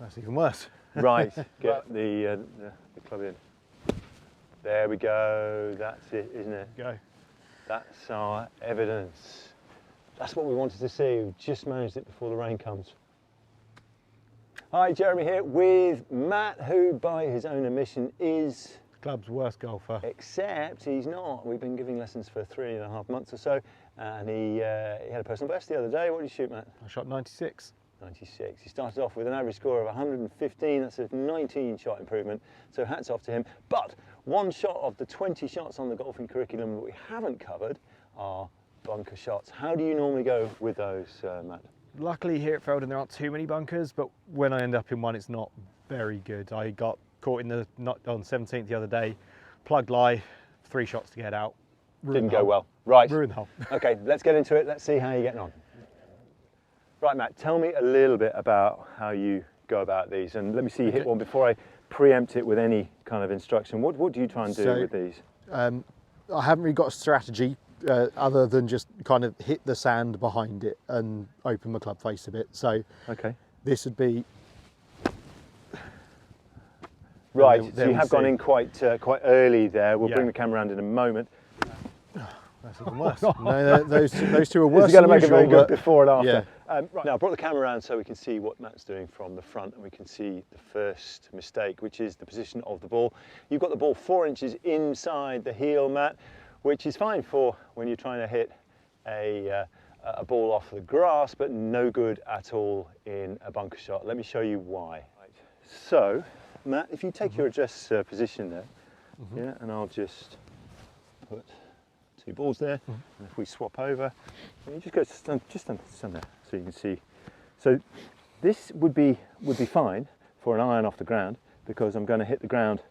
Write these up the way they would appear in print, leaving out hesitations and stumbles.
That's even worse. Right, get the club in. There we go, that's it, isn't it? Go. That's our evidence. That's what we wanted to see. We've just managed it before the rain comes. Hi, Jeremy here with Matt, who by his own admission is Club's worst golfer. Except he's not. We've been giving lessons for 3.5 months or so, and he had a personal best the other day. What did you shoot, Matt? I shot 96. 96. He started off with an average score of 115. That's a 19 shot improvement, so hats off to him. But one shot of the 20 shots on the golfing curriculum that we haven't covered are bunker shots. How do you normally go with those, Matt? Luckily here at Felden there aren't too many bunkers, but when I end up in one it's not very good. I got caught in the knot on 17th the other day, plugged lie, 3 shots to get out. Didn't go well. Right. Ruined the hole. Okay, let's get into it. Let's see how you're getting on. Right, Matt, tell me a little bit about how you go about these, and let me see you hit one before I preempt it with any kind of instruction. What do you try and do with these? I haven't really got a strategy other than just kind of hit the sand behind it and open my club face a bit. So this would be... Right, so you have gone in quite early there. We'll bring the camera around in a moment. That's even worse. No, those two are worse. You've got to make a very good before and after. Yeah. Right, now I brought the camera around so we can see what Matt's doing from the front, and we can see the first mistake, which is the position of the ball. You've got the ball 4 inches inside the heel, Matt, which is fine for when you're trying to hit a ball off the grass, but no good at all in a bunker shot. Let me show you why. Right. So, Matt, if you take your address position there, yeah, and I'll just put 2 balls there, and if we swap over, and you just go stand there, so you can see. So this would be fine for an iron off the ground, because I'm going to hit the ground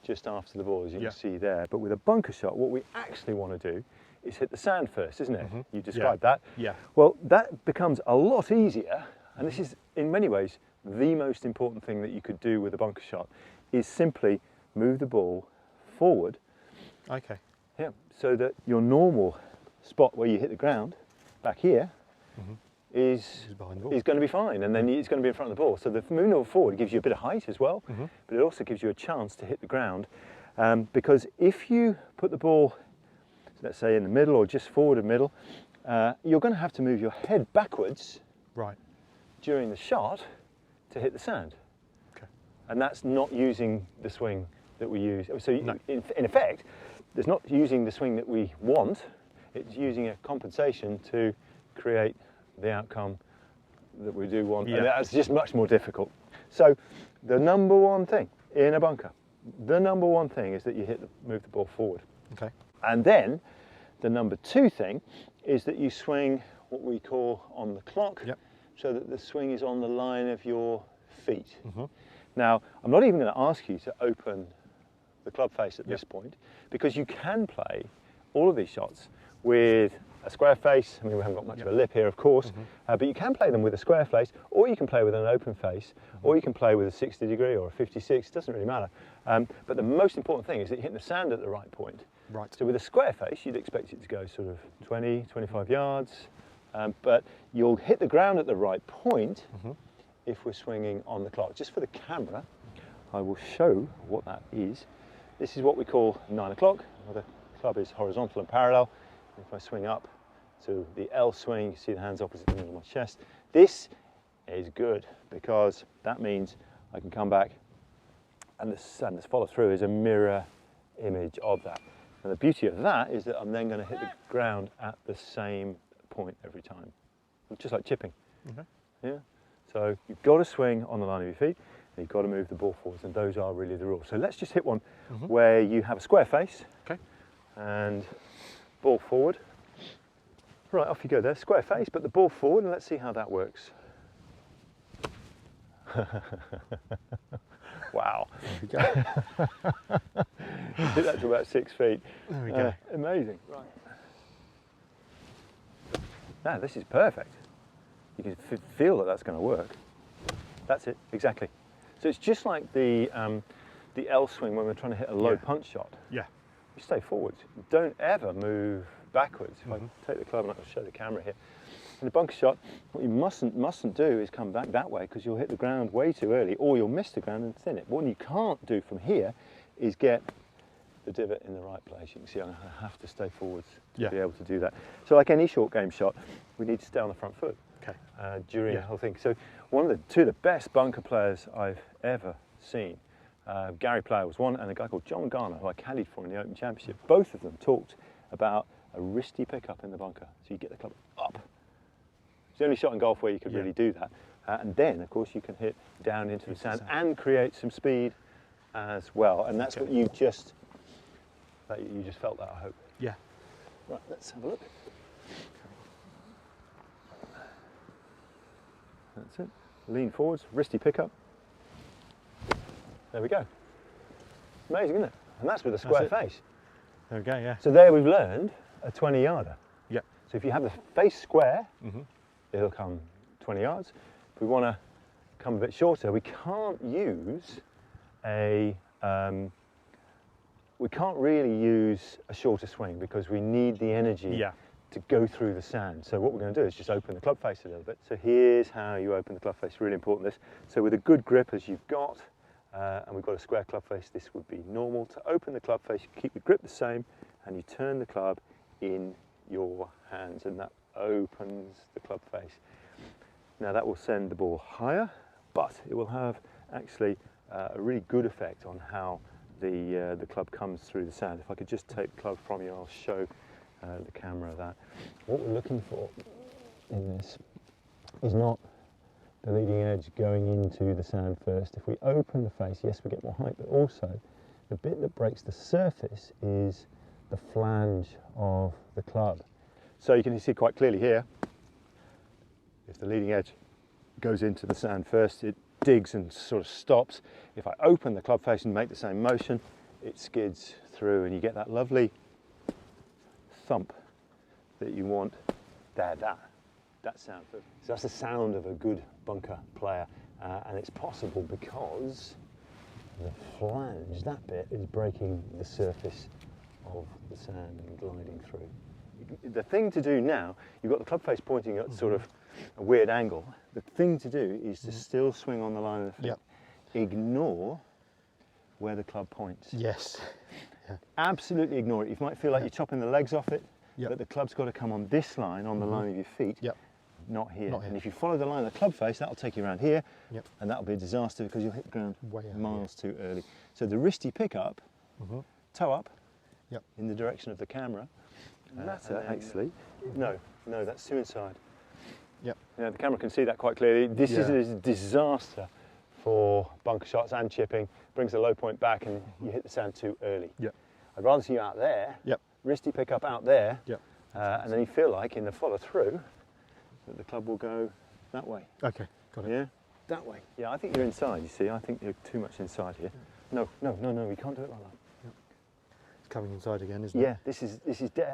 just after the ball, as you can see there. But with a bunker shot, what we actually want to do is hit the sand first, isn't it? You described that. Yeah. Well, that becomes a lot easier, and this is in many ways the most important thing that you could do with a bunker shot, is simply move the ball forward. Okay. Yeah, so that your normal spot where you hit the ground, back here, is going to be fine, and then it's going to be in front of the ball. So the moving forward gives you a bit of height as well, but it also gives you a chance to hit the ground, because if you put the ball, let's say in the middle or just forward of middle, you're going to have to move your head backwards during the shot to hit the sand. And that's not using the swing that we use. So in effect, it's not using the swing that we want, it's using a compensation to create the outcome that we do want. And that's just much more difficult. So the number one thing in a bunker, the number one thing is that you move the ball forward. Okay. And then the number 2 thing is that you swing what we call on the clock, so that the swing is on the line of your feet. Now, I'm not even going to ask you to open the club face at this point, because you can play all of these shots with a square face. I mean, we haven't got much of a lip here, of course, but you can play them with a square face, or you can play with an open face, or you can play with a 60 degree or a 56, it doesn't really matter. But the most important thing is that you hit the sand at the right point. Right. So with a square face, you'd expect it to go sort of 20, 25 yards, but you'll hit the ground at the right point if we're swinging on the clock. Just for the camera, I will show what that is. This is what we call 9 o'clock. The club is horizontal and parallel. If I swing up to the L swing, you see the hands opposite the middle of my chest. This is good, because that means I can come back, and this follow through is a mirror image of that. And the beauty of that is that I'm then going to hit the ground at the same point every time, just like chipping. Yeah. So you've got to swing on the line of your feet, and you've got to move the ball forwards, and those are really the rules. So let's just hit one where you have a square face, and ball forward. Right, off you go there, square face, but the ball forward, and let's see how that works. Wow. There we go. Hit that to about 6 feet. There we go. Amazing. Right. Now, this is perfect. You can feel that that's going to work. That's it, exactly. So it's just like the L swing when we're trying to hit a low punch shot. Yeah. You stay forwards. Don't ever move backwards. If I take the club, and I'll show the camera here. In a bunker shot, what you mustn't do is come back that way, because you'll hit the ground way too early, or you'll miss the ground and thin it. What you can't do from here is get the divot in the right place. You can see I have to stay forwards to be able to do that. So like any short game shot, we need to stay on the front foot during the whole thing. So two of the best bunker players I've ever seen, Gary Player was one, and a guy called John Garner, who I caddied for in the Open Championship. Both of them talked about a wristy pickup in the bunker. So you get the club up. It's the only shot in golf where you could really do that. And then, of course, you can hit down into the sand and create some speed as well. And that's what you just felt that, I hope. Yeah. Right, let's have a look. That's it. Lean forwards, wristy pickup. There we go. Amazing, isn't it? And that's with a square face. There we go, yeah. So there we've learned a 20-yarder. Yeah. So if you have the face square, it'll come 20 yards. If we want to come a bit shorter, we can't use we can't really use a shorter swing, because we need the energy to go through the sand. So what we're going to do is just open the club face a little bit. So here's how you open the club face, really important this. So with a good grip as you've got, and we've got a square club face, this would be normal. To open the club face, you keep your grip the same, and you turn the club in your hands, and that opens the club face. Now that will send the ball higher, but it will have actually a really good effect on how the club comes through the sand. If I could just take the club from you, I'll show the camera that. What we're looking for in this is not the leading edge going into the sand first. If we open the face, yes, we get more height, but also the bit that breaks the surface is the flange of the club. So you can see quite clearly here, if the leading edge goes into the sand first, it digs and sort of stops. If I open the club face and make the same motion, it skids through, and you get that lovely thump that you want there, that sound. So that's the sound of a good bunker player, and it's possible because the flange, that bit, is breaking the surface of the sand and gliding through. The thing to do now, you've got the club face pointing at sort of a weird angle. The thing to do is to still swing on the line of the feet. Ignore where the club points. Yes. Absolutely ignore it. You might feel like you're chopping the legs off it, but the club's got to come on this line, on the line of your feet, not here. And if you follow the line of the club face, that'll take you around here, and that'll be a disaster, because you'll hit the ground miles too early. So the wristy pickup, toe up, in the direction of the camera. That's actually, no, that's too inside. The camera can see that quite clearly. This is a disaster for bunker shots and chipping. Brings the low point back, and you hit the sand too early. I'd rather see you out there, wristy pickup out there, and then you feel like in the follow through that the club will go that way. Okay, got it. Yeah, that way. Yeah, I think you're inside, you see. I think you're too much inside here. No, we can't do it like that. It's coming inside again, isn't it? Yeah, this is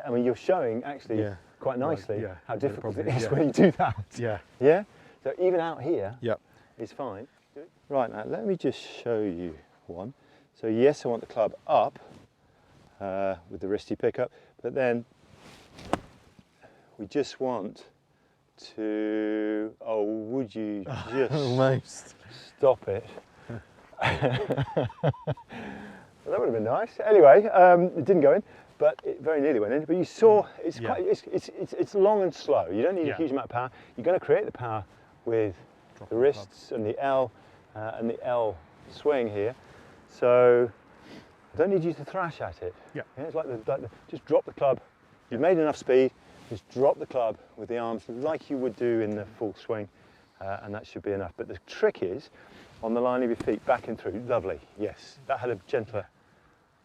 I mean, you're showing actually quite nicely how difficult it is when you do that. Yeah? So even out here is fine. Right, now let me just show you one. So yes, I want the club up with the wristy pickup, but then we just want to, would you just almost stop it? Well, that would have been nice. Anyway, it didn't go in, but it very nearly went in. But you saw, it's quite, it's long and slow. You don't need a huge amount of power. You're going to create the power with the wrists and the L swing here. So I don't need you to thrash at it. It's like just drop the club. You've made enough speed. Just drop the club with the arms like you would do in the full swing, and that should be enough. But the trick is on the line of your feet, back and through. Lovely. Yes, that had a gentler,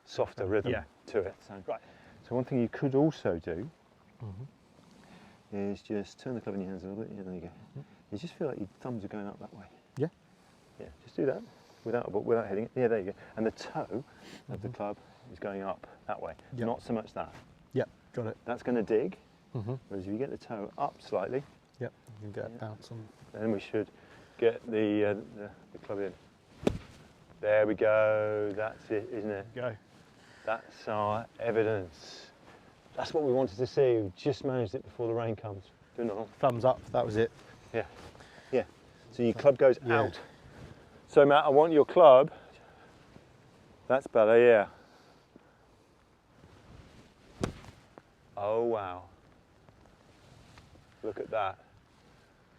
softer rhythm to it. So one thing you could also do is just turn the club in your hands a little bit. There you go. You just feel like your thumbs are going up that way. Yeah, just do that without hitting it. Yeah, there you go. And the toe of the club is going up that way. Not so much that. Got it. That's going to dig. Whereas if you get the toe up slightly, you can get a bounce on. Then we should get the club in. There we go. That's it, isn't it? Go. That's our evidence. That's what we wanted to see. We just managed it before the rain comes. thumbs up, that was it. Yeah, yeah. So your club goes Yeah. out. So Matt, I want your club. That's better, yeah. Oh wow. Look at that.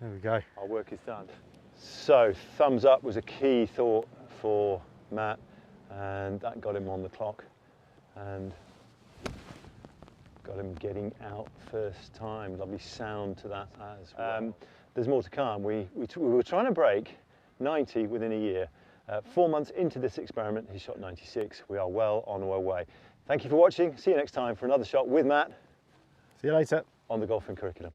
There we go. Our work is done. So thumbs up was a key thought for Matt, and that got him on the clock and got him getting out first time. Lovely sound to that as well. There's more to come. We were trying to break 90 within a year. 4 months into this experiment, he shot 96. We are well on our way. Thank you for watching. See you next time for another shot with Matt See you later. on the Golfing Curriculum.